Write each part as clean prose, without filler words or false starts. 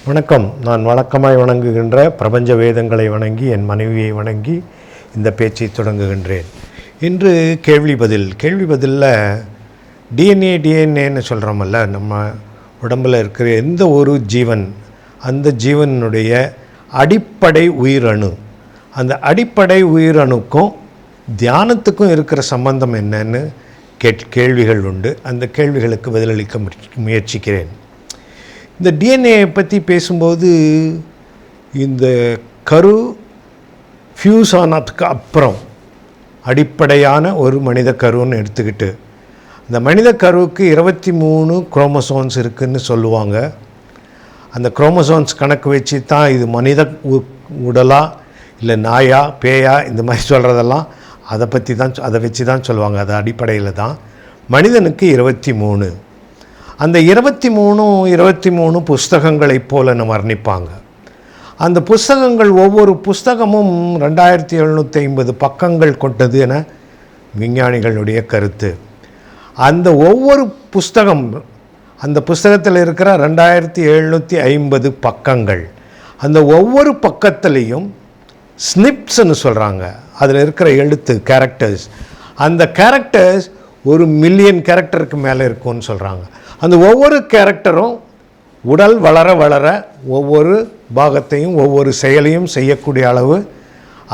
வணக்கம். நான் வழக்கமாய் வணங்குகின்ற பிரபஞ்ச வேதங்களை வணங்கி என் மனைவியை வணங்கி இந்த பேச்சை தொடங்குகின்றேன். இன்று கேள்வி பதிலில் டிஎன்ஏன்னு சொல்கிறோமல்ல, நம்ம உடம்பில் இருக்கிற எந்த ஒரு ஜீவன், அந்த ஜீவனுடைய அடிப்படை உயிரணு, அந்த அடிப்படை உயிரணுக்கும் தியானத்துக்கும் இருக்கிற சம்பந்தம் என்னன்னு கேள்விகள் உண்டு. அந்த கேள்விகளுக்கு பதிலளிக்க முயற்சிக்கிறேன். இந்த டிஎன்ஏ பற்றி பேசும்போது, இந்த கரு ஃப்யூஸ் ஆனதுக்கு அப்புறம் அடிப்படையான ஒரு மனித கருன்னு எடுத்துக்கிட்டு, அந்த மனித கருவுக்கு 23 குரோமோசோன்ஸ் இருக்குதுன்னு சொல்லுவாங்க. அந்த குரோமோசோன்ஸ் கணக்கு வச்சு தான் இது மனித உடலா இல்லை நாயா பேயா இந்த மாதிரி சொல்கிறதெல்லாம் அதை வச்சு தான் சொல்லுவாங்க. அது அடிப்படையில் தான் மனிதனுக்கு 23. அந்த 23 புஸ்தகங்களைப் போல நம்ம வர்ணிப்பாங்க. அந்த புஸ்தகங்கள் ஒவ்வொரு புஸ்தகமும் 2750 பக்கங்கள் கொண்டது என விஞ்ஞானிகளுடைய கருத்து. அந்த ஒவ்வொரு புஸ்தகம், அந்த புஸ்தகத்தில் இருக்கிற 2750 பக்கங்கள், அந்த ஒவ்வொரு பக்கத்துலேயும் ஸ்னிப்ஸ்ன்னு சொல்கிறாங்க. அதில் இருக்கிற எழுத்து கேரக்டர்ஸ், அந்த கேரக்டர்ஸ் 1 மில்லியன் கேரக்டருக்கு மேலே இருக்கும்னு சொல்கிறாங்க. அந்த ஒவ்வொரு கேரக்டரும் உடல் வளர வளர ஒவ்வொரு பாகத்தையும் ஒவ்வொரு செயலையும் செய்யக்கூடிய அளவு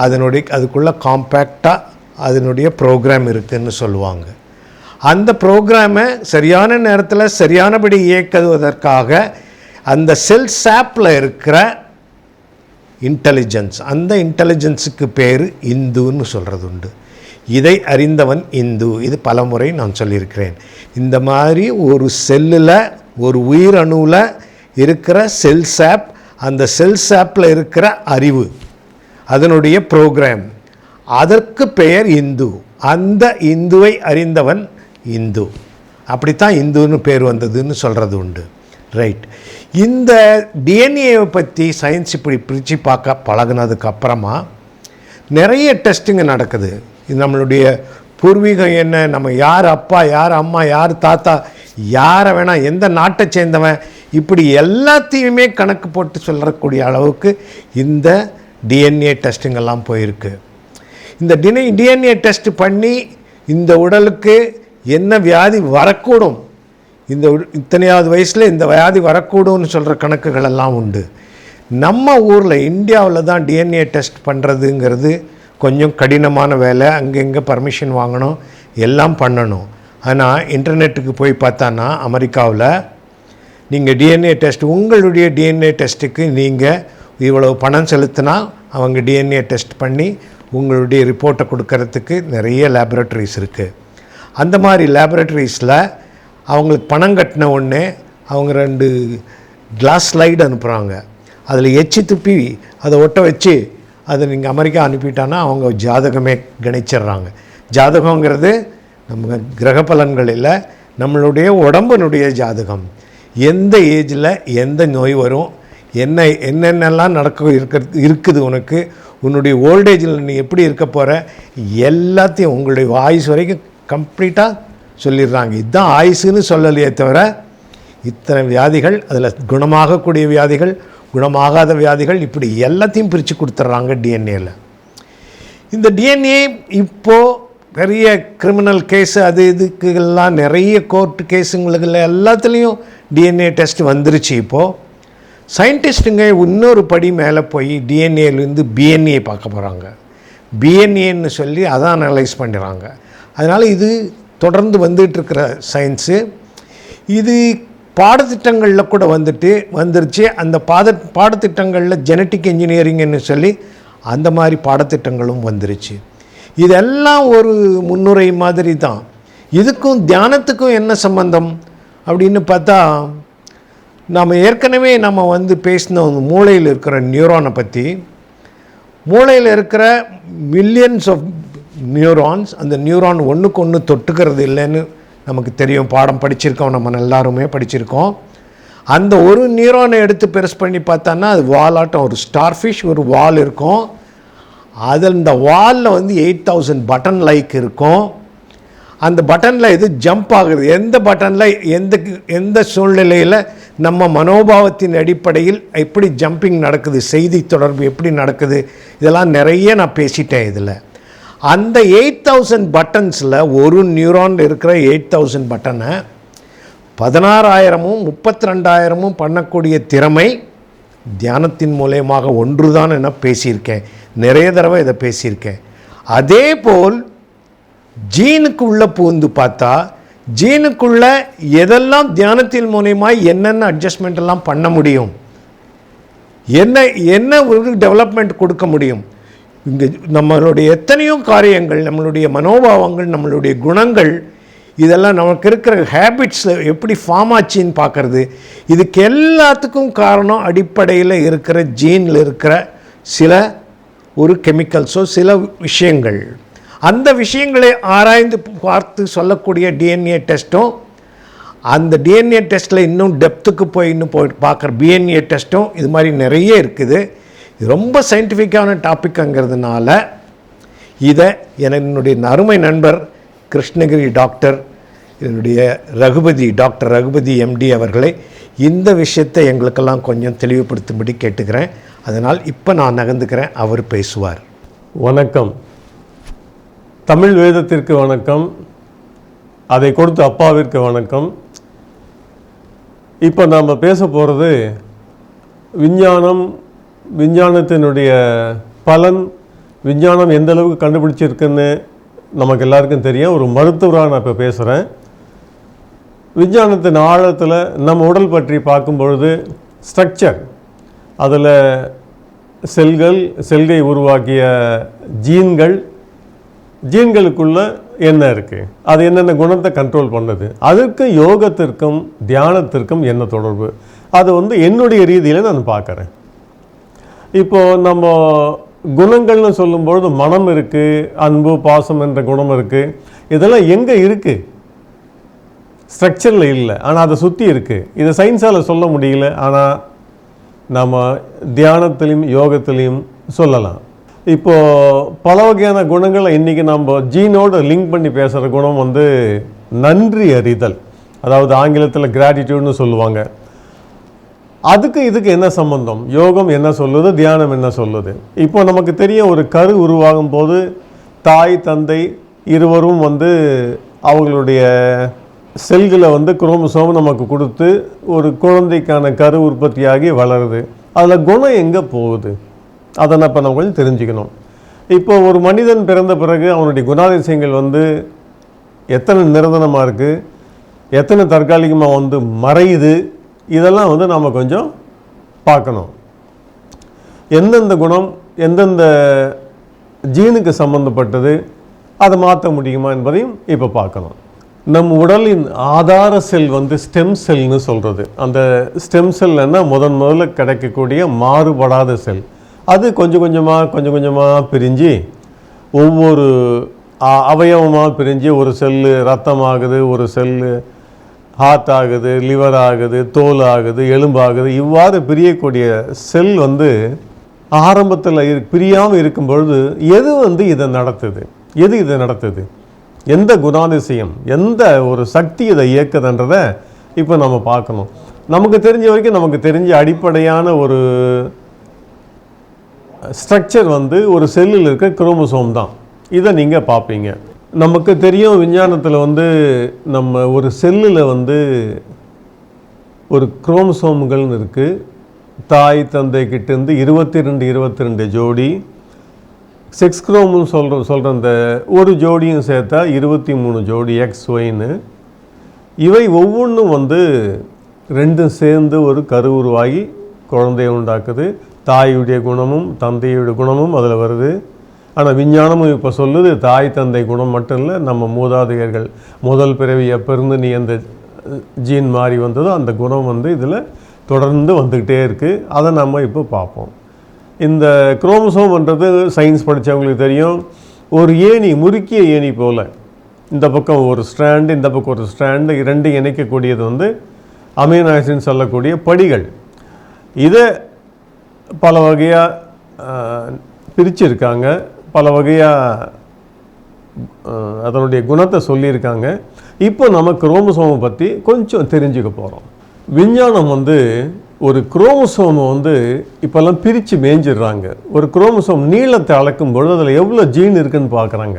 அதுக்குள்ளே காம்பேக்டாக அதனுடைய ப்ரோக்ராம் இருக்குதுன்னு சொல்லுவாங்க. அந்த ப்ரோக்ராமை சரியான நேரத்தில் சரியானபடி இயக்குவதற்காக அந்த செல் சாப்பில் இருக்கிற இன்டெலிஜென்ஸ், அந்த இன்டெலிஜென்ஸுக்கு பேர் இந்துன்னு சொல்கிறது உண்டு. இதை அறிந்தவன் இந்து. இது பலமுறை நான் சொல்லியிருக்கிறேன். இந்த மாதிரி ஒரு செல்லில், ஒரு உயிரணுவில் இருக்கிற செல் சாப், அந்த செல் சாப்பில் இருக்கிற அறிவு, அதனுடைய ப்ரோக்ராம், அதற்கு பெயர் இந்து. அந்த இந்துவை அறிந்தவன் இந்து. அப்படித்தான் இந்துன்னு பேர் வந்ததுன்னு சொல்கிறது உண்டு. ரைட். இந்த டிஎன்ஏவை பற்றி சயின்ஸ் இப்படி பிரித்து பார்க்க பழகினதுக்கு அப்புறமா நிறைய டெஸ்ட்டுங்க நடக்குது. இது நம்மளுடைய பூர்வீகம் என்ன, நம்ம யார் அப்பா, யார் அம்மா, யார் தாத்தா, யாரை வேணால், எந்த நாட்டை சேர்ந்தவன், இப்படி எல்லாத்தையுமே கணக்கு போட்டு சொல்லக்கூடிய அளவுக்கு இந்த டிஎன்ஏ டெஸ்ட்டுங்கெல்லாம் போயிருக்கு. இந்த டிஎன்ஏ டெஸ்ட் பண்ணி இந்த உடலுக்கு என்ன வியாதி வரக்கூடும், இந்த இத்தனையாவது வயசில் இந்த வியாதி வரக்கூடும்னு சொல்கிற கணக்குகள் எல்லாம் உண்டு. நம்ம ஊரில் இந்தியாவில் தான் டிஎன்ஏ டெஸ்ட் பண்ணுறதுங்கிறது கொஞ்சம் கடினமான வேலை. அங்கங்கே பர்மிஷன் வாங்கணும், எல்லாம் பண்ணணும். ஆனால் இன்டர்நெட்டுக்கு போய் பார்த்தான்னா அமெரிக்காவில் நீங்கள் டிஎன்ஏ டெஸ்ட், உங்களுடைய டிஎன்ஏ டெஸ்ட்டுக்கு நீங்கள் இவ்வளோ பணம் செலுத்தினா அவங்க டிஎன்ஏ டெஸ்ட் பண்ணி உங்களுடைய ரிப்போர்ட்டை கொடுக்கறதுக்கு நிறைய லேபரட்டரிஸ் இருக்குது. அந்த மாதிரி லேபரட்டரிஸில் அவங்களுக்கு பணம் கட்டின உடனே அவங்க 2 கிளாஸ் ஸ்லைடு அனுப்புகிறாங்க. அதில் எச்சி துப்பி அதை ஒட்ட வச்சு அதை நீங்கள் அமெரிக்கா அனுப்பிட்டான்னா அவங்க ஜாதகமே கணிச்சிட்றாங்க. ஜாதகங்கிறது நம்ம கிரக பலன்கள் இல்லை, நம்மளுடைய உடம்பினுடைய ஜாதகம். எந்த ஏஜில் எந்த நோய் வரும், என்னென்னலாம் இருக்குது உனக்கு, உன்னுடைய ஓல்டேஜில் நீ எப்படி இருக்க போகிற, எல்லாத்தையும் உங்களுடைய ஆயுஸ் வரைக்கும் கம்ப்ளீட்டாக சொல்லிடுறாங்க. இதுதான் ஆயுசுன்னு சொல்லலையே தவிர இத்தனை வியாதிகள், அதில் குணமாகக்கூடிய வியாதிகள், குணமாகாத வியாதிகள், இப்படி எல்லாத்தையும் பிரித்து கொடுத்துட்றாங்க டிஎன்ஏவில். இந்த டிஎன்ஏ இப்போது பெரிய கிரிமினல் கேஸு, அது இதுக்கெல்லாம் நிறைய கோர்ட்டு கேஸுங்களுக்கு எல்லாத்துலேயும் டிஎன்ஏ டெஸ்ட் வந்துருச்சு. இப்போது சயின்டிஸ்ட்டுங்க இன்னொரு படி மேலே போய் டிஎன்ஏலேருந்து பிஎன்ஏ பார்க்க போகிறாங்க. பிஎன்ஏன்னு சொல்லி அதை அனலைஸ் பண்ணுறாங்க. அதனால் இது தொடர்ந்து வந்துட்டுருக்கிற சயின்ஸு. இது பாடத்திட்டங்களில் கூட வந்துருச்சு. அந்த பாடத்திட்டங்களில் ஜெனட்டிக் இன்ஜினியரிங்னு சொல்லி அந்த மாதிரி பாடத்திட்டங்களும் வந்துருச்சு. இதெல்லாம் ஒரு முன்னுரை மாதிரி தான். இதுக்கும் தியானத்துக்கும் என்ன சம்பந்தம் அப்படின்னு பார்த்தா, நாம் ஏற்கனவே பேசின மூளையில் இருக்கிற நியூரானை பற்றி. மூளையில் இருக்கிற மில்லியன்ஸ் ஆஃப் நியூரான்ஸ், அந்த நியூரான் ஒன்றுக்கு ஒன்று தொட்டுக்கிறது இல்லைன்னு நமக்கு தெரியும். பாடம் படிச்சிருக்கோம், நம்ம எல்லாருமே படிச்சிருக்கோம். அந்த ஒரு நியூரானை எடுத்து பெருசு பண்ணி பார்த்தான்னா அது வாலாட்டம், ஒரு ஸ்டார்ஃபிஷ் ஒரு வால் இருக்கும். அதில் இந்த வாலில் 8000 பட்டன் லைக் இருக்கும். அந்த பட்டனில் இது ஜம்ப் ஆகுது. எந்த பட்டனில் எந்த சூழ்நிலையில் நம்ம மனோபாவத்தின் அடிப்படையில் எப்படி ஜம்பிங் நடக்குது, செய்தி தொடர்பு எப்படி நடக்குது, இதெல்லாம் நிறைய நான் பேசிட்டேன் இதில். அந்த 8000 பட்டன்ஸில் ஒரு நியூரான் இருக்கிற 8000 பட்டனை 16000ம் 32,000ம் பண்ணக்கூடிய திறமை தியானத்தின் மூலயமாக ஒன்று தான் என பேசியிருக்கேன். நிறைய தடவை இதை பேசியிருக்கேன். அதே போல் ஜீனுக்கு உள்ளே பூந்து பார்த்தா ஜீனுக்குள்ளே எதெல்லாம் தியானத்தின் மூலயமா என்னென்ன அட்ஜஸ்ட்மெண்ட் எல்லாம் பண்ண முடியும், என்ன ஒரு டெவலப்மெண்ட் கொடுக்க முடியும். இங்கே நம்மளுடைய எத்தனையோ காரியங்கள், நம்மளுடைய மனோபாவங்கள், நம்மளுடைய குணங்கள், இதெல்லாம் நமக்கு இருக்கிற ஹேபிட்ஸில் எப்படி ஃபார்ம் ஆச்சின்னு பார்க்குறது. இதுக்கு எல்லாத்துக்கும் காரணம் அடிப்படையில் இருக்கிற ஜீனில் இருக்கிற சில ஒரு கெமிக்கல்ஸோ சில விஷயங்கள். அந்த விஷயங்களை ஆராய்ந்து பார்த்து சொல்லக்கூடிய டிஎன்ஏ டெஸ்ட்டும், அந்த டிஎன்ஏ டெஸ்ட்டில் இன்னும் டெப்த்துக்கு போய் பார்க்குற பிஎன்ஏ டெஸ்ட்டும், இது மாதிரி நிறைய இருக்குது. இது ரொம்ப சயின்டிஃபிக்கான டாப்பிக்குங்கிறதுனால இதை என்னுடைய அருமை நண்பர் Krishnagiri doctor doctor Raghupathi MD அவர்களை இந்த விஷயத்தை எங்களுக்கெல்லாம் கொஞ்சம் தெளிவுபடுத்தும்படி கேட்டுக்கிறேன். அதனால் இப்போ நான் நகர்ந்துக்கிறேன், அவர் பேசுவார். வணக்கம். தமிழ் வேதத்திற்கு வணக்கம். அதை கொடுத்த அப்பாவிற்கு வணக்கம். இப்போ நாம் பேச போகிறது விஞ்ஞானத்தினுடைய பலன். விஞ்ஞானம் எந்த அளவுக்கு கண்டுபிடிச்சிருக்குன்னு நமக்கு எல்லாருக்கும் தெரியும். ஒரு மருத்துவராக நான் இப்போ பேசுகிறேன். விஞ்ஞானத்தின் ஆழத்தில் நம்ம உடல் பற்றி பார்க்கும்பொழுது ஸ்ட்ரக்சர், அதில் செல்கை உருவாக்கிய ஜீன்களுக்குள்ள என்ன இருக்குது, அது என்னென்ன குணத்தை கண்ட்ரோல் பண்ணுது, அதற்கு யோகத்திற்கும் தியானத்திற்கும் என்ன தொடர்பு, அது என்னுடைய ரீதியில் நான் பார்க்குறேன். இப்போது நம்ம குணங்கள்னு சொல்லும்பொழுது மனம் இருக்குது, அன்பு பாசம் என்ற குணம் இருக்குது. இதெல்லாம் எங்கே இருக்குது? ஸ்ட்ரக்சரில் இல்லை, ஆனால் அதை சுற்றி இருக்குது. இதை சயின்ஸால் சொல்ல முடியல, ஆனால் நம்ம தியானத்திலையும் யோகத்திலையும் சொல்லலாம். இப்போது பல வகையான குணங்களை இன்றைக்கி நம்ம ஜீனோடு லிங்க் பண்ணி பேசுகிற குணம் நன்றி அறிதல், அதாவது ஆங்கிலத்தில் கிராட்டிடியூட்னு சொல்லுவாங்க. அதுக்கு இதுக்கு என்ன சம்பந்தம்? யோகம் என்ன சொல்லுது, தியானம் என்ன சொல்லுது? இப்போ நமக்கு தெரியும், ஒரு கரு உருவாகும் போது தாய் தந்தை இருவரும் அவங்களுடைய செல்களை குரோமோசோம் நமக்கு கொடுத்து ஒரு குழந்தைக்கான கரு உற்பத்தியாகி வளருது. அதில் குணம் எங்கே போகுது, அதை இப்போ நம்ம கொஞ்சம் தெரிஞ்சுக்கணும். இப்போ ஒரு மனிதன் பிறந்த பிறகு அவனுடைய குணாதிசயங்கள் எத்தனை நிரந்தரமாக இருக்குது, எத்தனை தற்காலிகமாக மறையுது, இதெல்லாம் நாம் கொஞ்சம் பார்க்கணும். எந்தெந்த குணம் எந்தெந்த ஜீனுக்கு சம்மந்தப்பட்டது, அதை மாற்ற முடியுமா என்பதையும் இப்போ பார்க்கணும். நம் உடலின் ஆதார செல் ஸ்டெம் செல்னு சொல்கிறது. அந்த ஸ்டெம் செல்னா முதல்ல கிடைக்கக்கூடிய மாறுபடாத செல். அது கொஞ்சம் கொஞ்சமாக பிரிஞ்சு ஒவ்வொரு அவயவமாக பிரிஞ்சு ஒரு செல்லு ரத்தம் ஆகுது, ஒரு செல்லு ஹார்ட் ஆகுது, லிவர் ஆகுது, தோல் ஆகுது, எலும்பாகுது. இவ்வாறு பிரியக்கூடிய செல் ஆரம்பத்தில் பிரியாமல் இருக்கும் பொழுது எது இதை நடத்துது, எந்த குணாதிசயம், எந்த ஒரு சக்தி இதை இயக்குதுன்றதை இப்போ நம்ம பார்க்கணும். நமக்கு தெரிஞ்ச வரைக்கும் நமக்கு தெரிஞ்ச அடிப்படையான ஒரு ஸ்ட்ரக்சர் ஒரு செல்லில் இருக்க குரோமோசோம் தான். இதை நீங்கள் பார்ப்பீங்க. நமக்கு தெரியும், விஞ்ஞானத்தில் நம்ம ஒரு செல்லில் ஒரு குரோமோசோம்கள்னு இருக்குது. தாய் தந்தைக்கிட்டேருந்து 22 ஜோடி, செக்ஸ் குரோம்னு சொல்கிற அந்த ஒரு ஜோடியும் சேர்த்தா 23 ஜோடி XYன்னு. இவை ஒவ்வொன்றும் ரெண்டும் சேர்ந்து ஒரு கரு உருவாகி குழந்தையை உண்டாக்குது. தாயுடைய குணமும் தந்தையுடைய குணமும் அதில் வருது. ஆனால் விஞ்ஞானமும் இப்போ சொல்லுது, தாய் தந்தை குணம் மட்டும் இல்லை, நம்ம மூதாதையர்கள் முதல் பிறவி எப்போருந்து நீ அந்த ஜீன் மாறி வந்ததோ அந்த குணம் இதில் தொடர்ந்து வந்துக்கிட்டே இருக்குது. அதை நம்ம இப்போ பார்ப்போம். இந்த குரோமோசோம்ன்றது சயின்ஸ் படித்தவங்களுக்கு தெரியும், ஒரு ஏணி, முறுக்கிய ஏணி போல். இந்த பக்கம் ஒரு ஸ்ட்ராண்டு, இந்த பக்கம் ஒரு ஸ்ட்ராண்டு, இரண்டு இணைக்கக்கூடியது அமினோ ஆசிட்னு சொல்லக்கூடிய படிகள். இதை பல வகையாக பிரிச்சிருக்காங்க, பல வகையாக அதனுடைய குணத்தை சொல்லியிருக்காங்க. இப்போ நம்ம குரோமோசோமை பற்றி கொஞ்சம் தெரிஞ்சுக்க போகிறோம். விஞ்ஞானம் வந்து ஒரு குரோமோசோமை வந்து இப்போல்லாம் பிரித்து மேய்ஞ்சிடுறாங்க. ஒரு குரோமோசோம் நீளத்தை அளக்கும் பொழுது அதில் எவ்வளோ ஜீன் இருக்குன்னு பார்க்குறாங்க.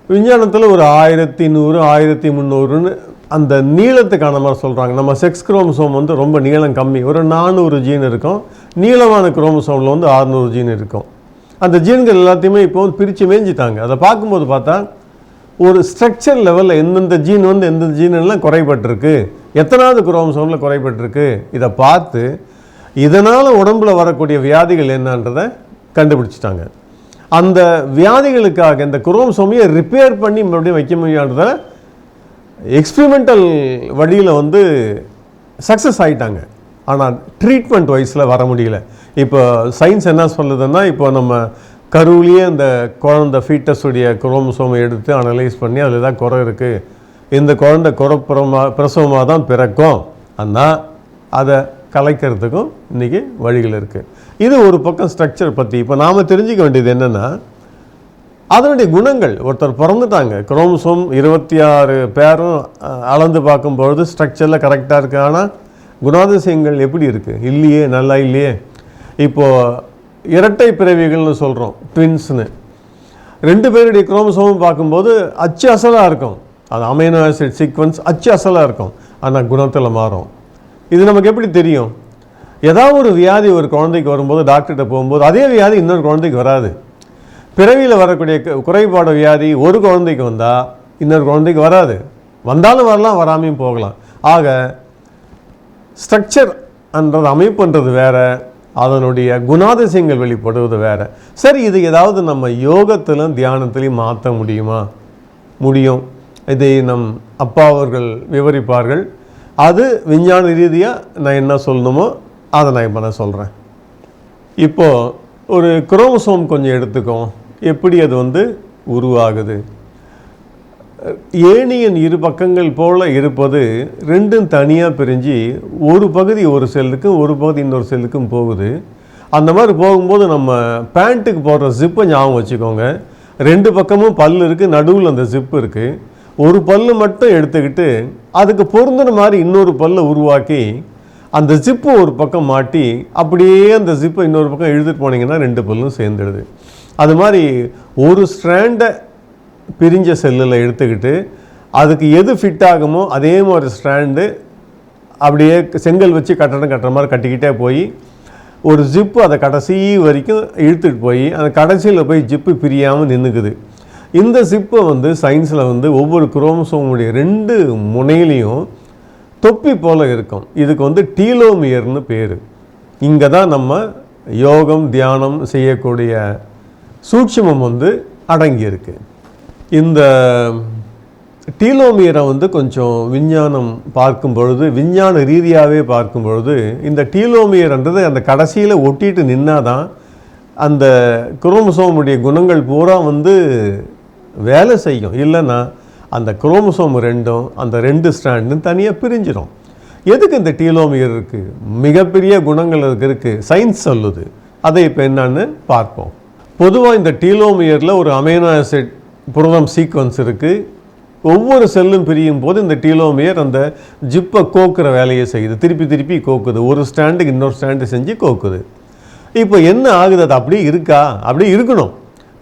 விஞ்ஞானத்தில் ஒரு 1100 1300ன்னு அந்த நீளத்துக்கான மாதிரி சொல்கிறாங்க. நம்ம செக்ஸ் குரோமோசோம் வந்து ரொம்ப நீளம் கம்மி, ஒரு 400 ஜீன் இருக்கும். நீளமான குரோமோசோமில் வந்து 600 ஜீன் இருக்கும். அந்த ஜீன்கள் எல்லாத்தையுமே இப்போ வந்து பிரித்து மேய்ஞ்சிட்டாங்க. அதை பார்க்கும்போது பார்த்தா ஒரு ஸ்ட்ரக்சர் லெவலில் எந்தெந்த ஜீன் வந்து எந்தெந்த ஜீனெல்லாம் குறைபட்டிருக்கு, எத்தனாவது குரோமோசோமில் குறைபட்டிருக்கு, இதை பார்த்து இதனால் உடம்புல வரக்கூடிய வியாதிகள் என்னன்றதை கண்டுபிடிச்சிட்டாங்க. அந்த வியாதிகளுக்காக இந்த குரோமோசோமையை ரிப்பேர் பண்ணி மறுபடியும் வைக்க முடியாததை எக்ஸ்பிரிமெண்டல் வழியில் வந்து சக்ஸஸ் ஆகிட்டாங்க. ஆனால் ட்ரீட்மெண்ட் வைஸில் வர முடியல. இப்போ சயின்ஸ் என்ன சொல்லுதுன்னா, இப்போ நம்ம கருவிலேயே அந்த குழந்தை ஃபீட்டஸுடைய குரோமோசோமை எடுத்து அனலைஸ் பண்ணி அதில் தான் குறை இருக்குது, இந்த குழந்தை பிரசவமாக தான் பிறக்கும், ஆனால் அதை கலைக்கிறதுக்கும் இன்றைக்கி வழிகள் இருக்குது. இது ஒரு பக்கம் ஸ்ட்ரக்சர் பற்றி. இப்போ நாம் தெரிஞ்சிக்க வேண்டியது என்னென்னா, அதனுடைய குணங்கள். ஒருத்தர் பிறந்துட்டாங்க, குரோமோசோம் 26 பேரும் அளந்து பார்க்கும்பொழுது ஸ்ட்ரக்சரில் கரெக்டாக இருக்குது, ஆனால் குணாதிசயங்கள் எப்படி இருக்குது, இல்லையே, நல்லா இல்லையே. இப்போது இரட்டை பிறவிகள்னு சொல்கிறோம், ட்வின்ஸ்னு. 2 பேருடைய குரோமோசோமும் பார்க்கும்போது அச்சு அசலாக இருக்கும், அது அமைனோ ஆசிட் சீக்வன்ஸ் அச்சு அசலாக இருக்கும், ஆனால் குணத்தில் மாறும். இது நமக்கு எப்படி தெரியும்? ஏதாவது ஒரு வியாதி ஒரு குழந்தைக்கு வரும்போது டாக்டர்கிட்ட போகும்போது அதே வியாதி இன்னொரு குழந்தைக்கு வராது. பிறவியில் வரக்கூடிய குறைபாடு வியாதி ஒரு குழந்தைக்கு வந்தால் இன்னொரு குழந்தைக்கு வராது, வந்தாலும் வரலாம், வராமையும் போகலாம். ஆக ஸ்ட்ரக்சர் என்றது அமைப்புன்றது வேறு, அதனுடைய குணாதிசயங்கள் வெளிப்படுவது வேறு. சரி, இது ஏதாவது நம்ம யோகத்திலும் தியானத்திலையும் மாற்ற முடியுமா? முடியும். இதை நம் அப்பா அவர்கள் விவரிப்பார்கள். அது விஞ்ஞான ரீதியாக நான் என்ன சொல்லணுமோ அதை நான் இப்போ நான் சொல்கிறேன். இப்போது ஒரு குரோமோசோம் கொஞ்சம் எடுத்துக்கோம், எப்படி அது வந்து உருவாகுது. ஏணியின் 2 பக்கங்கள் போல் இருப்பது 2ம் தனியாக பிரிஞ்சு ஒரு பகுதி ஒரு செல்லுக்கும் ஒரு பகுதி இன்னொரு செல்லுக்கும் போகுது. அந்த மாதிரி போகும்போது நம்ம பேண்ட்டுக்கு போடுற ஜிப்பை ஞாபகம் வச்சுக்கோங்க. 2 பக்கமும் பல் இருக்குது, நடுவில் அந்த ஜிப்பு இருக்குது. ஒரு பல்லு மட்டும் எடுத்துக்கிட்டு அதுக்கு பொருந்தின மாதிரி இன்னொரு பல்லை உருவாக்கி அந்த ஜிப்பு ஒரு பக்கம் மாட்டி அப்படியே அந்த ஜிப்பை இன்னொரு பக்கம் இழுத்துட்டு போனீங்கன்னா 2 பல்லும் சேர்ந்துடுது. அது மாதிரி ஒரு ஸ்ட்ராண்டை பிரிஞ்ச செல்லில் எடுத்துக்கிட்டு அதுக்கு எது ஃபிட் ஆகுமோ அதே மாதிரி ஸ்ட்ராண்டு அப்படியே செங்கல் வச்சு கட்டடம் கட்டுற மாதிரி கட்டிக்கிட்டே போய் ஒரு ஜிப்பு அதை கடைசி வரைக்கும் இழுத்துட்டு போய் அந்த கடைசியில் போய் ஜிப்பு பிரியாமல் நின்றுக்குது. இந்த ஜிப்பை வந்து சயின்ஸில் வந்து ஒவ்வொரு குரோமோசோமுடைய 2 முனையிலையும் தொப்பி போல் இருக்கும். இதுக்கு வந்து டீலோமியர்னு பேர். இங்கே தான் நம்ம யோகம் தியானம் செய்யக்கூடிய சூட்சுமம் வந்து அடங்கியிருக்கு. இந்த டீலோமியரை வந்து கொஞ்சம் விஞ்ஞானம் பார்க்கும் பொழுது, விஞ்ஞான ரீதியாகவே பார்க்கும் பொழுது, இந்த டீலோமியர்ன்றது அந்த கடைசியில் ஒட்டிட்டு நின்னாதான் அந்த குரோமோசோமுடைய குணங்கள் பூரா வந்து வேலை செய்யும். இல்லைன்னா அந்த குரோமோசோம் 2ம் அந்த 2 ஸ்ட்ராண்டும் தனியாக பிரிஞ்சிடும். எதுக்கு இந்த டீலோமியர் இருக்குது? மிகப்பெரிய குணங்கள் அதுக்கு இருக்குது, சயின்ஸ் சொல்லுது. அதை இப்போ என்னன்னு பார்ப்போம். பொதுவாக இந்த டீலோமியரில் ஒரு அமைனோ ஆசிட் புரதம் சீக்வன்ஸ் இருக்குது. ஒவ்வொரு செல்லும் பிரியும் போது இந்த டீலோமியர் அந்த ஜிப்பை கோக்குற வேலையை செய்யுது, திருப்பி திருப்பி கோக்குது, ஒரு ஸ்டாண்டுக்கு இன்னொரு ஸ்டாண்டு செஞ்சு கோக்குது. இப்போ என்ன ஆகுது? அது அப்படியே இருக்கா? அப்படியே இருக்கணும்.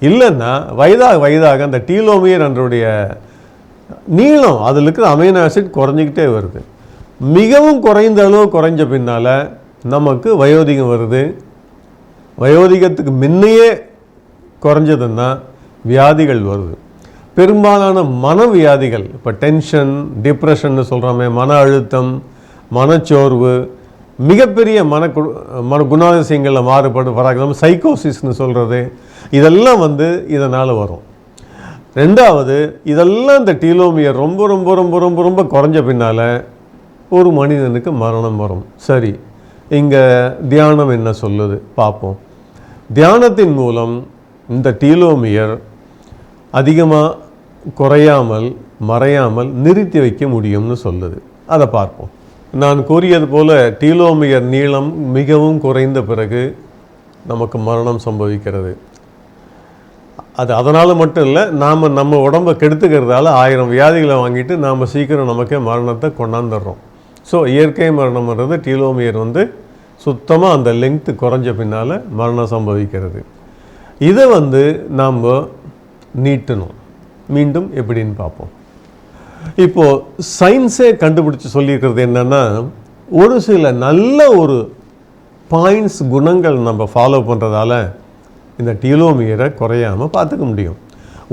இல்லைன்னா வயதாக வயதாக அந்த டீலோமியர் அதனுடைய நீளம், அதில் இருக்கிற அமைனோ ஆசிட் குறைஞ்சிக்கிட்டே வருது. மிகவும் குறைந்த அளவு குறைஞ்ச பின்னால் நமக்கு வயோதிகம் வருது. வயோதிகத்துக்கு முன்னையே குறைஞ்சதுன்னா வியாதிகள் வருது. பெரும்பாலான மனவியாதிகள், இப்போ டென்ஷன், டிப்ரெஷன்னு சொல்கிறோமே, மன அழுத்தம், மனச்சோர்வு, மிகப்பெரிய மன குணாதிசயங்களில் மாறுபடும் சைக்கோசிஸ்ன்னு சொல்கிறது, இதெல்லாம் வந்து இதனால் வரும். 2வது, இதெல்லாம் இந்த டீலோமியர் ரொம்ப ரொம்ப ரொம்ப ரொம்ப ரொம்ப குறைஞ்ச பின்னால் ஒரு மனிதனுக்கு மரணம் வரும். சரி, இங்கே தியானம் என்ன சொல்லுது பார்ப்போம். தியானத்தின் மூலம் இந்த டீலோமியர் அதிகமாக குறையாமல் மறையாமல் நிறுத்தி வைக்க முடியும்னு சொல்லுது. அதை பார்ப்போம். நான் கூறியது போல் டீலோமியர் நீளம் மிகவும் குறைந்த பிறகு நமக்கு மரணம் சம்பவிக்கிறது. அது அதனால் மட்டும் இல்லை, நாம் நம்ம உடம்பை கெடுத்துக்கிறதால 1000 வியாதிகளை வாங்கிட்டு நாம் சீக்கிரம் நமக்கே மரணத்தை கொண்டாந்துடுறோம். ஸோ இயற்கை மரணம்ன்றது டீலோமியர் வந்து சுத்தமாக அந்த லெங்க்த்து குறைஞ்ச பின்னால் மரணம் சம்பவிக்கிறது. இதை வந்து நாம் நீட்டணும். மீண்டும் எப்படின்னு பார்ப்போம். இப்போது சயின்ஸே கண்டுபிடிச்சி சொல்லியிருக்கிறது என்னென்னா, ஒரு சில நல்ல ஒரு பாயிண்ட்ஸ் குணங்கள் நம்ம ஃபாலோ பண்ணுறதால இந்த டீலோமியரை குறையாமல் பார்த்துக்க முடியும்.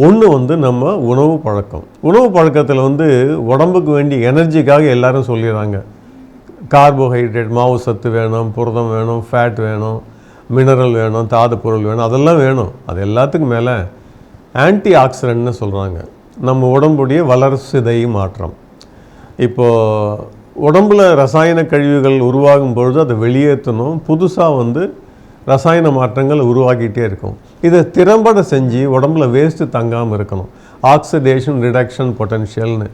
ஒன்று வந்து நம்ம உணவு பழக்கம். உணவு பழக்கத்தில் வந்து உடம்புக்கு வேண்டிய எனர்ஜிக்காக எல்லாரும் சொல்லிடுறாங்க. கார்போஹைட்ரேட், மாவு சத்து வேணும், புரதம் வேணும், ஃபேட் வேணும், மினரல் வேணும், தாது பொருள் வேணும், அதெல்லாம் வேணும். அது எல்லாத்துக்கும் மேலே ஆன்டி ஆக்சிடென்ட்னு சொல்கிறாங்க. நம்ம உடம்புடைய வளர்சிதை மாற்றம். இப்போது உடம்பில் ரசாயன கழிவுகள் உருவாகும் பொழுது அதை வெளியேற்றணும். புதுசாக வந்து ரசாயன மாற்றங்கள் உருவாக்கிட்டே இருக்கும். இதை திறம்பட செஞ்சு உடம்புல வேஸ்ட்டு தங்காமல் இருக்கணும். ஆக்சிடேஷன் ரிடக்ஷன் பொட்டன்ஷியல்னு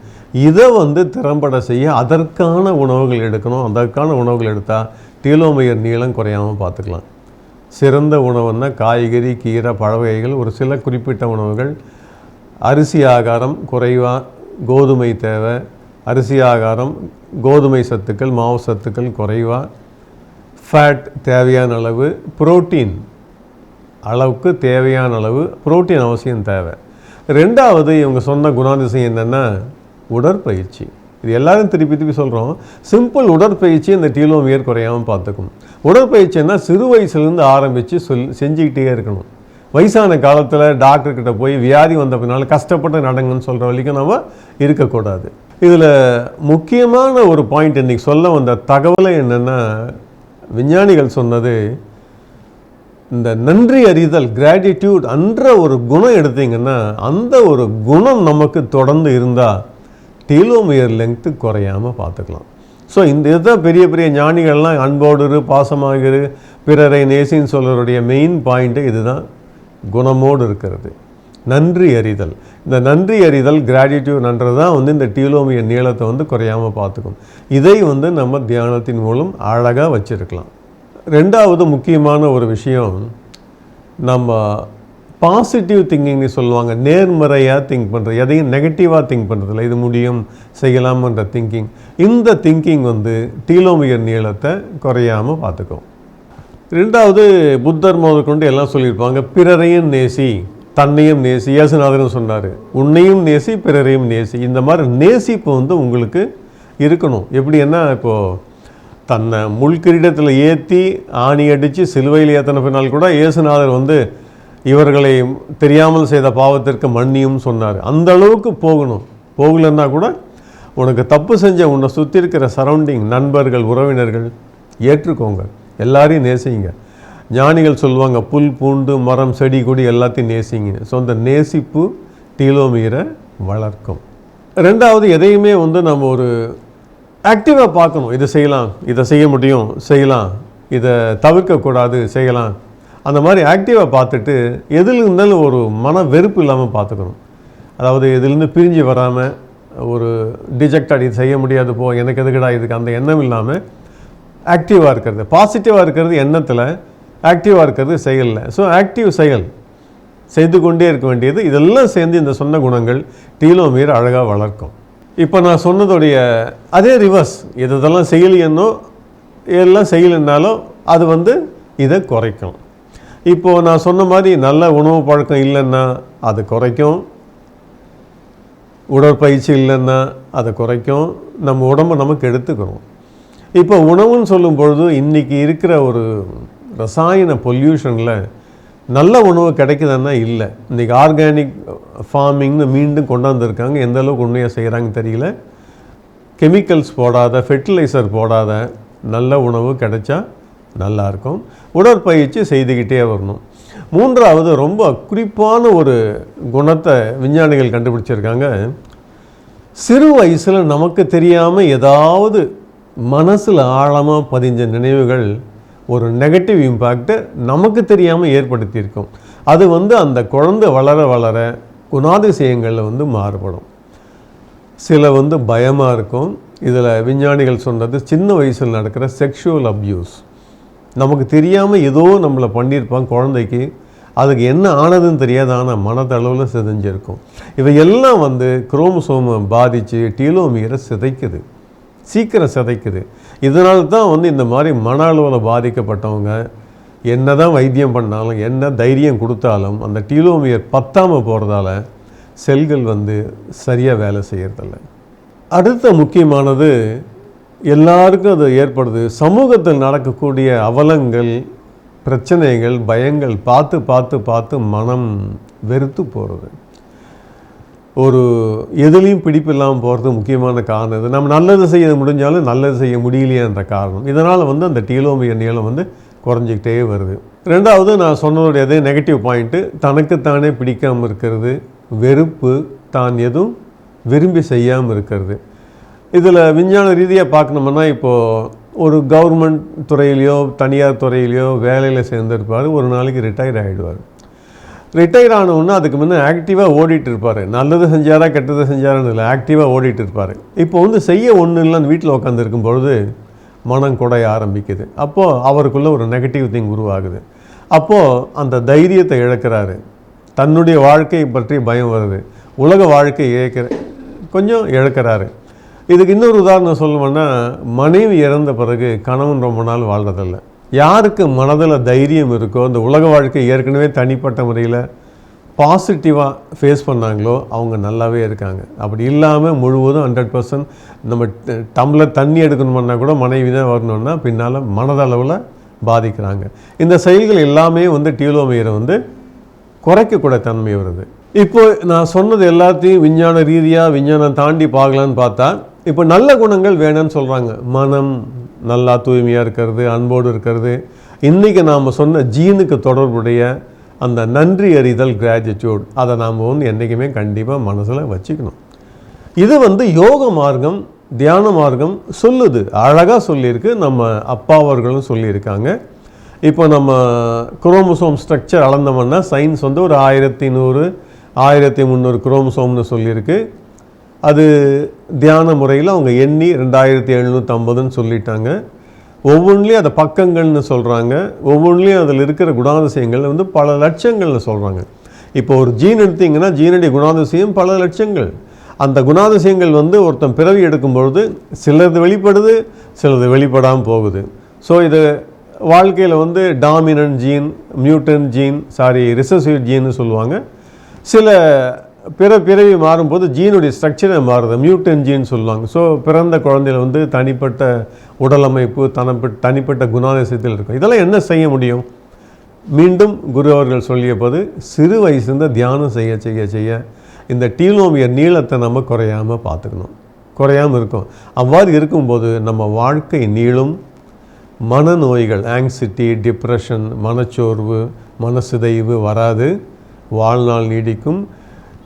இதை வந்து திறம்பட செய்ய அதற்கான உணவுகள் எடுக்கணும். அதற்கான உணவுகள் எடுத்தால் டீலோமியர் நீளம் குறையாமல் பார்த்துக்கலாம். சிறந்த உணவுன்னா காய்கறி, கீரை, பழ வகைகள், ஒரு சில குறிப்பிட்ட உணவுகள். அரிசி ஆகாரம் குறைவாக, கோதுமை தேவை. அரிசி ஆகாரம், கோதுமை சத்துக்கள், மாவு சத்துக்கள் குறைவாக, ஃபேட் தேவையான அளவு, புரோட்டீன் அளவுக்கு தேவையான அளவு புரோட்டீன் அவசியம் தேவை. ரெண்டாவது இவங்க சொன்ன குணாதிசயம் என்னென்னா உடற்பயிற்சி. இது எல்லாரும் திருப்பி சொல்கிறோம். சிம்பிள் உடற்பயிற்சி இந்த டீலோமியர் குறையாமல் பார்த்துக்கணும். உடற்பயிற்சின்னா சிறு வயசுலேருந்து ஆரம்பித்து செஞ்சுக்கிட்டே இருக்கணும். வயசான காலத்தில் டாக்டர்கிட்ட போய் வியாதி வந்த பின்னால் கஷ்டப்பட்டு நடங்கன்னு சொல்கிற வரைக்கும் நம்ம இருக்கக்கூடாது. இதில் முக்கியமான ஒரு பாயிண்ட் இன்றைக்கி சொல்ல வந்த தகவலை என்னென்னா, விஞ்ஞானிகள் சொன்னது, இந்த நன்றி அறிதல், கிராட்டிடியூட் என்ற ஒரு குணம் எடுத்தீங்கன்னா அந்த ஒரு குணம் நமக்கு தொடர்ந்து இருந்தால் டீலோமியர் லெங்க்த்து குறையாமல் பார்த்துக்கலாம். ஸோ இந்த இதுதான் பெரிய பெரிய ஞானிகள்லாம் அன்போடு பாசமாகிரு, பிறரை நேசின்னு சொல்கிறவருடைய மெயின் பாயிண்ட்டு இதுதான், குணமோடு இருக்கிறது, நன்றி அறிதல். இந்த நன்றி அறிதல், கிராட்டிடியூட்ன்றது தான் வந்து இந்த டீலோமியர் நீளத்தை வந்து குறையாமல் பார்த்துக்கும். இதை வந்து நம்ம தியானத்தின் மூலம் அழகாக வச்சுருக்கலாம். ரெண்டாவது முக்கியமான ஒரு விஷயம், நம்ம பாசிட்டிவ் திங்கிங்னு சொல்லுவாங்க. நேர்மறையாக திங்க் பண்ணுறது, எதையும் நெகட்டிவாக திங்க் பண்ணுறதில்ல. இது முடியும், செய்யலாம்ன்ற திங்கிங். இந்த திங்கிங் வந்து டீலோமியர் நீளத்தை குறையாமல் பார்த்துக்கும். ரெண்டாவது, புத்தர் முதற்கொண்டு எல்லாம் சொல்லியிருப்பாங்க, பிறரையும் நேசி, தன்னையும் நேசி. இயேசுநாதரும் சொன்னார், உன்னையும் நேசி, பிறரையும் நேசி. இந்த மாதிரி நேசிப்பு வந்து உங்களுக்கு இருக்கணும். எப்படின்னா, இப்போது தன்னை முள்கிரீடத்தில் ஏற்றி ஆணி அடித்து சிலுவையில் ஏற்றின பின்னால் கூட இயேசுநாதர் வந்து இவர்களை தெரியாமல் செய்த பாவத்திற்கு மன்னியும் சொன்னார். அந்த அளவுக்கு போகணும். போகலன்னா கூட உனக்கு தப்பு செஞ்ச உன்னை சுற்றி இருக்கிற சரௌண்டிங், நண்பர்கள், உறவினர்கள் ஏற்றுக்கோங்க, எல்லாரையும் நேசிங்க. ஞானிகள் சொல்லுவாங்க, புல் பூண்டு மரம் செடி கொடி எல்லாத்தையும் நேசிங்க. ஸோ அந்த நேசிப்பு டீலோமியரை வளர்க்கும். ரெண்டாவது, எதையுமே வந்து நம்ம ஒரு ஆக்டிவாக பார்க்கணும். இதை செய்யலாம், இதை செய்ய முடியும், செய்யலாம், இதை தவிர்க்கக்கூடாது, செய்யலாம். அந்த மாதிரி ஆக்டிவாக பார்த்துட்டு எதில் இருந்தாலும் ஒரு மன வெறுப்பு இல்லாமல் பார்த்துக்கணும். அதாவது எதுலேருந்து பிரிஞ்சு வராமல், ஒரு டிஜெக்டட், இது செய்ய முடியாது போ, எனக்கு எதுக்கடா இதுக்கு, அந்த எண்ணம் இல்லாமல் ஆக்டிவாக இருக்கிறது. பாசிட்டிவாக இருக்கிறது எண்ணத்தில், ஆக்டிவாக இருக்கிறது செயலில். ஸோ ஆக்டிவ் செயல் செய்து கொண்டே இருக்க வேண்டியது. இதெல்லாம் சேர்ந்து இந்த சொன்ன குணங்கள் டீலோமியர் அழகாக வளர்க்கும். இப்போ நான் சொன்னதுடைய அதே ரிவர்ஸ், இதெல்லாம் செய்யலையன்னோ எல்லாம் செய்யலைன்னாலும் அது வந்து இதை குறைக்கும். இப்போது நான் சொன்ன மாதிரி நல்ல உணவு பழக்கம் இல்லைன்னா அது குறைக்கும், உடற்பயிற்சி இல்லைன்னா அதை குறைக்கும், நம்ம உடம்பை நமக்கு எடுத்துக்கிறோம். இப்போ உணவுன்னு சொல்லும் பொழுது இன்றைக்கி இருக்கிற ஒரு ரசாயன பொல்யூஷனில் நல்ல உணவு கிடைக்குதுன்னா இல்லை. இன்றைக்கி ஆர்கானிக் ஃபார்மிங்னு மீண்டும் கொண்டாந்துருக்காங்க. எந்த அளவுக்கு உண்மையாக செய்கிறாங்கன்னு தெரியல. கெமிக்கல்ஸ் போடாத, ஃபெர்டிலைசர் போடாத நல்ல உணவு கிடைச்சா நல்லாயிருக்கும். உடற்பயிற்சி செய்துக்கிட்டே வரணும். மூன்றாவது, ரொம்ப குறிப்பான ஒரு குணத்தை விஞ்ஞானிகள் கண்டுபிடிச்சிருக்காங்க. சிறு வயசில் நமக்கு தெரியாமல் ஏதாவது மனசில் ஆழமாக பதிஞ்ச நினைவுகள் ஒரு நெகட்டிவ் இம்பேக்டை நமக்கு தெரியாமல் ஏற்படுத்தியிருக்கும். அது வந்து அந்த குழந்தை வளர வளர குணாதிசயங்களில் வந்து மாறுபடும். சில வந்து பயமாக இருக்கும். இதில் விஞ்ஞானிகள் சொன்னது சின்ன வயசில் நடக்கிற செக்ஷுவல் அப்யூஸ். நமக்கு தெரியாமல் ஏதோ நம்மளை பண்ணியிருப்பாங்க குழந்தைக்கு. அதுக்கு என்ன ஆனதுன்னு தெரியாது, ஆனால் மனதளவில் சிதைஞ்சிருக்கும். இவையெல்லாம் வந்து குரோமோசோமை பாதித்து டீலோமியரை சிதைக்குது, சீக்கிரம் சிதைக்குது. இதனால தான் வந்து இந்த மாதிரி மன அளவில் பாதிக்கப்பட்டவங்க என்ன தான் வைத்தியம் பண்ணாலும் என்ன தைரியம் கொடுத்தாலும் அந்த டீலோமியர் பத்தாமல் போகிறதால செல்கள் வந்து சரியாக வேலை செய்கிறதில்ல. அடுத்த முக்கியமானது எல்லாருக்கும் அது ஏற்படுது, சமூகத்தில் நடக்கக்கூடிய அவலங்கள், பிரச்சனைகள், பயங்கள் பார்த்து பார்த்து பார்த்து மனம் வெறுத்து போகிறது. ஒரு எதுலேயும் பிடிப்பு இல்லாமல் போகிறது முக்கியமான காரணம் இது. நம்ம நல்லது செய்ய முடிஞ்சாலும் நல்லது செய்ய முடியலையேன்ற காரணம். இதனால் வந்து அந்த டீலோமியர் நீளம் வந்து குறைஞ்சிக்கிட்டே வருது. ரெண்டாவது நான் சொன்னதுடைய நெகட்டிவ் பாயிண்ட்டு, தனக்குத்தானே பிடிக்காமல் இருக்கிறது, வெறுப்பு, தான் எதுவும் விரும்பி செய்யாமல் இருக்கிறது. இதில் விஞ்ஞான ரீதியாக பார்க்கணும்னா இப்போது ஒரு கவர்மெண்ட் துறையிலையோ தனியார் துறையிலையோ வேலையில் சேர்ந்துருப்பார், ஒரு நாளைக்கு ரிட்டையர் ஆகிடுவார். ரிட்டையர் ஆனவுடனே அதுக்கு முன்னே ஆக்டிவாக ஓடிட்டு இருப்பார். நல்லது செஞ்சாரா கெட்டது செஞ்சாரான்னு இல்லை, ஆக்டிவாக ஓடிட்டு இருப்பார். இப்போ வந்து செய்ய ஒன்றும் இல்லைன்னு வீட்டில் உட்காந்துருக்கும் பொழுது மனம் குடைய ஆரம்பிக்குது. அப்போது அவருக்குள்ளே ஒரு நெகட்டிவ் திங் உருவாகுது. அப்போது அந்த தைரியத்தை இழக்கிறாரு, தன்னுடைய வாழ்க்கையை பற்றி பயம் வருது, உலக வாழ்க்கையை கொஞ்சம் இழக்கிறாரு. இதுக்கு இன்னொரு உதாரணம் சொல்லணும்னா, மனைவி இறந்த பிறகு கணவன் ரொம்ப நாள் வாழ்றதில்லை. யாருக்கு மனதில் தைரியம் இருக்கோ, அந்த உலக வாழ்க்கை ஏற்கனவே தனிப்பட்ட முறையில் பாசிட்டிவாக ஃபேஸ் பண்ணாங்களோ அவங்க நல்லாவே இருக்காங்க. அப்படி இல்லாமல் முழுவதும் 100% நம்ம டம்ளர் தண்ணி எடுக்கணும்னா கூட மனைவி தான் வரணும்னா பின்னால் மனதளவில் பாதிக்கிறாங்க. இந்த செயல்கள் எல்லாமே வந்து டீலோமியரை வந்து குறைக்கக்கூட தன்மை வருது. இப்போ நான் சொன்னது எல்லாத்தையும் விஞ்ஞான ரீதியாக விஞ்ஞானம் தாண்டி பார்க்கலான்னு பார்த்தா, இப்போ நல்ல குணங்கள் வேணும்னு சொல்கிறாங்க. மனம் நல்லா தூய்மையாக இருக்கிறது, அன்போடு இருக்கிறது, இன்றைக்கி நாம் சொன்ன ஜீனுக்கு தொடர்புடைய அந்த நன்றி அறிதல், கிராட்டிடியூட், அதை நாம் வந்து என்றைக்குமே கண்டிப்பாக மனசில் வச்சுக்கணும். இது வந்து யோக மார்க்கம், தியான மார்க்கம் சொல்லுது, அழகாக சொல்லியிருக்கு. நம்ம அப்பா அவர்களும் சொல்லியிருக்காங்க. இப்போ நம்ம குரோமோசோம் ஸ்ட்ரக்சர் அளந்தோம்னா சயின்ஸ் வந்து ஒரு 1100 1300 குரோமோசோம்னு சொல்லியிருக்கு. அது தியான முறையில் அவங்க எண்ணி 2750ன்னு சொல்லிட்டாங்க. ஒவ்வொன்றிலையும் அதை பக்கங்கள்னு சொல்கிறாங்க. ஒவ்வொன்றிலையும் அதில் இருக்கிற குணாதிசயங்கள் வந்து பல லட்சங்கள்னு சொல்கிறாங்க. இப்போ ஒரு ஜீன் எடுத்திங்கன்னா ஜீனுடைய குணாதிசயம் பல லட்சங்கள். அந்த குணாதிசயங்கள் வந்து ஒருத்தன் பிறவி எடுக்கும்பொழுது சிலது வெளிப்படுது, சிலது வெளிப்படாமல் போகுது. ஸோ இது வாழ்க்கையில் வந்து dominant gene, mutant gene, recessive ஜீன்னு சொல்லுவாங்க. சில பிறவி மாறும்போது ஜீனுடைய ஸ்ட்ரக்சரே மாறுது, மியூட்டன் ஜீன் சொல்லுவாங்க. ஸோ பிறந்த குழந்தையில் வந்து தனிப்பட்ட உடலமைப்பு, தனிப்பட்ட குணாதிசயத்தில் இருக்கும். இதெல்லாம் என்ன செய்ய முடியும்? மீண்டும் குரு அவர்கள் சொல்லியபோது சிறு வயசுலேருந்து தியானம் செய்ய செய்ய செய்ய இந்த டீலோமியர் நீளத்தை நம்ம குறையாமல் பார்த்துக்கணும், குறையாமல் இருக்கும். அவ்வாறு இருக்கும்போது நம்ம வாழ்க்கை நீளும், மனநோய்கள், ஆங்ஸைட்டி, டிப்ரெஷன், மனச்சோர்வு, மனசிதைவு வராது, வாழ்நாள் நீடிக்கும்.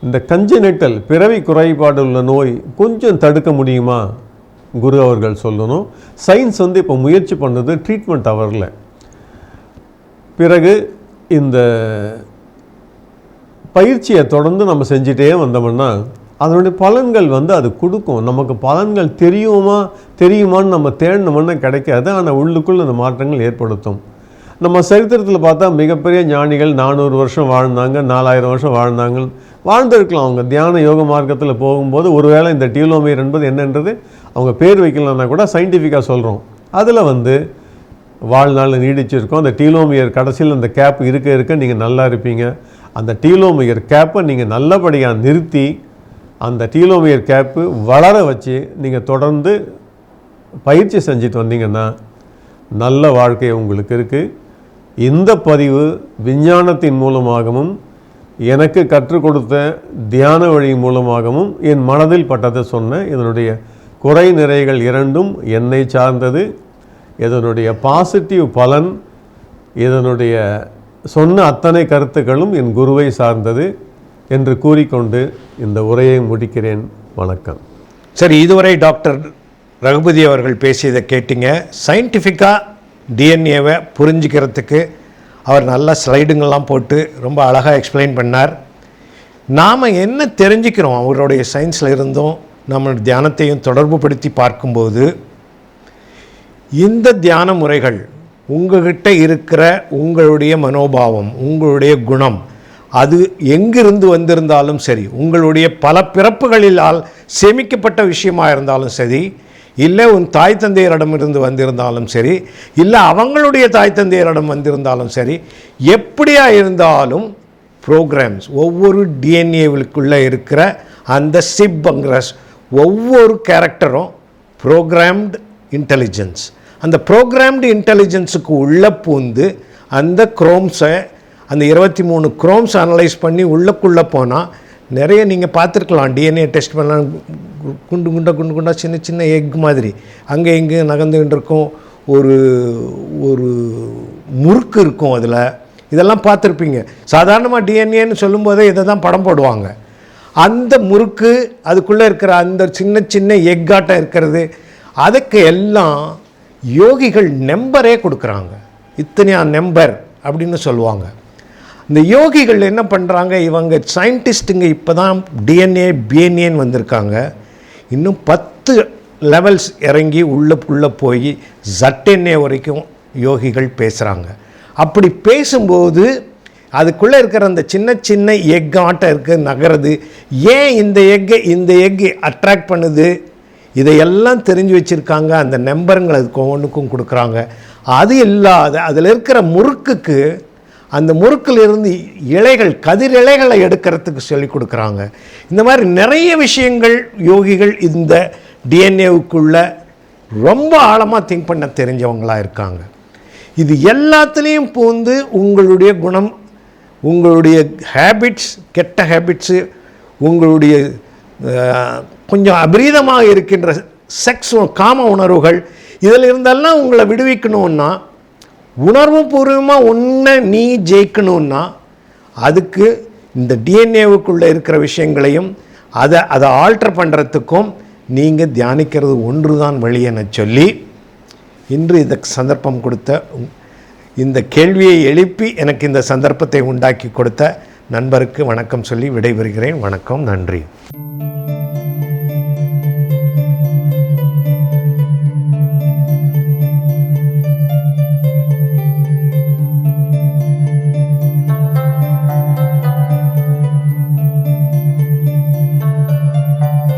இந்த கஞ்சனெட்டல் பிறவி குறைபாடு உள்ள நோய் கொஞ்சம் தடுக்க முடியுமா? குரு அவர்கள் சொல்லணும். சயின்ஸ் வந்து இப்போ முயற்சி பண்ணுறது ட்ரீட்மெண்ட் அவரில். பிறகு இந்த பயிற்சியை தொடர்ந்து நம்ம செஞ்சிட்டே வந்தோம்னா அதனுடைய பலன்கள் வந்து அது கொடுக்கும். நமக்கு பலன்கள் தெரியுமான்னு நம்ம தேடணும்னா கிடைக்காது. ஆனால் உள்ளுக்குள் அந்த மாற்றங்கள் ஏற்படுத்தும். நம்ம சரித்திரத்தில் பார்த்தா மிகப்பெரிய ஞானிகள் 400 வருஷம் வாழ்ந்தாங்க, 4000 வருஷம் வாழ்ந்திருக்கலாம். அவங்க தியான யோக மார்க்கத்தில் போகும்போது ஒருவேளை இந்த டீலோமியர் என்பது என்னன்றது அவங்க பேர் வைக்கலன்னா கூட சயின்டிஃபிக்காக சொல்கிறோம். அதில் வந்து வாழ்நாள் நீடிச்சிருக்கோம். அந்த டீலோமியர் கடைசியில் அந்த கேப் இருக்க நீங்கள் நல்லா இருப்பீங்க. அந்த டீலோமியர் கேப்பை நீங்கள் நல்லபடியாக நிறுத்தி அந்த டீலோமியர் கேப்பு வளர வச்சு நீங்கள் தொடர்ந்து பயிற்சி செஞ்சுட்டு வந்தீங்கன்னா நல்ல வாழ்க்கை உங்களுக்கு இருக்குது. இந்த பதிவு விஞ்ஞானத்தின் மூலமாகவும் எனக்கு கற்றுக் கொடுத்த தியான வழி மூலமாகவும் என் மனதில் பட்டதை சொன்ன இதனுடைய குறை நிறைகள் இரண்டும் என்னை சார்ந்தது. இதனுடைய பாசிட்டிவ் பலன், இதனுடைய சொன்ன அத்தனை கருத்துக்களும் என் குருவை சார்ந்தது என்று கூறிக்கொண்டு இந்த உரையை முடிக்கிறேன். வணக்கம். சரி, இதுவரை டாக்டர் ரகுபதி அவர்கள் பேசியதை கேட்டிங்க. சயின்டிஃபிக்காக டிஎன்ஏவை புரிஞ்சுக்கிறதுக்கு அவர் நல்ல ஸ்லைடுங்கள்லாம் போட்டு ரொம்ப அழகாக எக்ஸ்பிளைன் பண்ணார். நாம் என்ன தெரிஞ்சுக்கிறோம் அவருடைய சயின்ஸில் இருந்தும் நம்ம தியானத்தையும் தொடர்பு படுத்தி பார்க்கும்போது இந்த தியான முறைகள் உங்ககிட்ட இருக்கிற உங்களுடைய மனோபாவம், உங்களுடைய குணம், அது எங்கிருந்து வந்திருந்தாலும் சரி, உங்களுடைய பல பிறப்புகளிலால் சேமிக்கப்பட்ட விஷயமாக இருந்தாலும் சரி, இல்லை உன் தாய் தந்தையரிடமிருந்து வந்திருந்தாலும் சரி, இல்லை அவங்களுடைய தாய் தந்தையரிடம் வந்திருந்தாலும் சரி, எப்படியா இருந்தாலும் ப்ரோக்ராம்ஸ், ஒவ்வொரு டிஎன்ஏவுக்குள்ளே இருக்கிற அந்த சிப்ங்கிற ஒவ்வொரு கேரக்டரும் ப்ரோக்ராம்டு இன்டெலிஜென்ஸ். அந்த ப்ரோக்ராம்டு இன்டெலிஜென்ஸுக்கு உள்ளே பூந்து அந்த குரோம்ஸை, அந்த 23 குரோம்ஸ் அனலைஸ் பண்ணி உள்ளுக்குள்ளே போனால் நிறைய நீங்கள் பார்த்துருக்கலாம். டிஎன்ஏ டெஸ்ட் பண்ணலாம், குண்டு குண்டாக சின்ன சின்ன எக் மாதிரி அங்கே இங்கே நகர்ந்துகிட்டு இருக்கும். ஒரு ஒரு முறுக்கு இருக்கும் அதில். இதெல்லாம் பார்த்துருப்பீங்க. சாதாரணமாக டிஎன்ஏன்னு சொல்லும்போதே இதை தான் படம் போடுவாங்க. அந்த முறுக்கு, அதுக்குள்ளே இருக்கிற அந்த சின்ன சின்ன எக்காட்டம் இருக்கிறது, அதுக்கு எல்லாம் யோகிகள் நம்பரே கொடுக்குறாங்க. இத்தனையா நம்பர் அப்படின்னு சொல்லுவாங்க. இந்த யோகிகள் என்ன பண்ணுறாங்க, இவங்க சயின்டிஸ்ட்டுங்க இப்போ தான் டிஎன்ஏ பிஎன்ஏன்னு வந்திருக்காங்க. இன்னும் 10 லெவல்ஸ் இறங்கி உள்ளே போய் ZNA வரைக்கும் யோகிகள் பேசுகிறாங்க. அப்படி பேசும்போது அதுக்குள்ளே இருக்கிற அந்த சின்ன சின்ன எக்காட்டம் இருக்க நகருது. ஏன் இந்த எக்கு அட்ராக்ட் பண்ணுது, இதையெல்லாம் தெரிஞ்சு வச்சுருக்காங்க. அந்த நம்பருங்களை அதுக்கு ஒவ்வொன்றுக்கும் கொடுக்குறாங்க. அது இல்லாத அதில் இருக்கிற முறுக்குக்கு, அந்த முறுக்கிலிருந்து இலைகள், கதிர் இலைகளை எடுக்கிறதுக்கு சொல்லி கொடுக்குறாங்க. இந்த மாதிரி நிறைய விஷயங்கள் யோகிகள் இந்த டிஎன்ஏவுக்குள்ள ரொம்ப ஆழமாக திங்க் பண்ண தெரிஞ்சவங்களாக இருக்காங்க. இது எல்லாத்துலேயும் பூந்து உங்களுடைய குணம், உங்களுடைய ஹேபிட்ஸ், கெட்ட ஹேபிட்ஸு, உங்களுடைய கொஞ்சம் அபரீதமாக இருக்கின்ற செக்ஸ், காம உணர்வுகள், இதில் இருந்தெல்லாம் உங்களை விடுவிக்கணுன்னா, உணர்வு பூர்வமாக ஒன்றை நீ ஜெயிக்கணுன்னா, அதுக்கு இந்த டிஎன்ஏவுக்குள்ளே இருக்கிற விஷயங்களையும் அதை ஆல்டர் பண்ணுறதுக்கும் நீங்கள் தியானிக்கிறது ஒன்று தான் வழியென சொல்லி, இன்று இந்த சந்தர்ப்பம் கொடுத்த, இந்த கேள்வியை எழுப்பி எனக்கு இந்த சந்தர்ப்பத்தை உண்டாக்கி கொடுத்த நண்பருக்கு வணக்கம் சொல்லி விடைபெறுகிறேன். வணக்கம், நன்றி.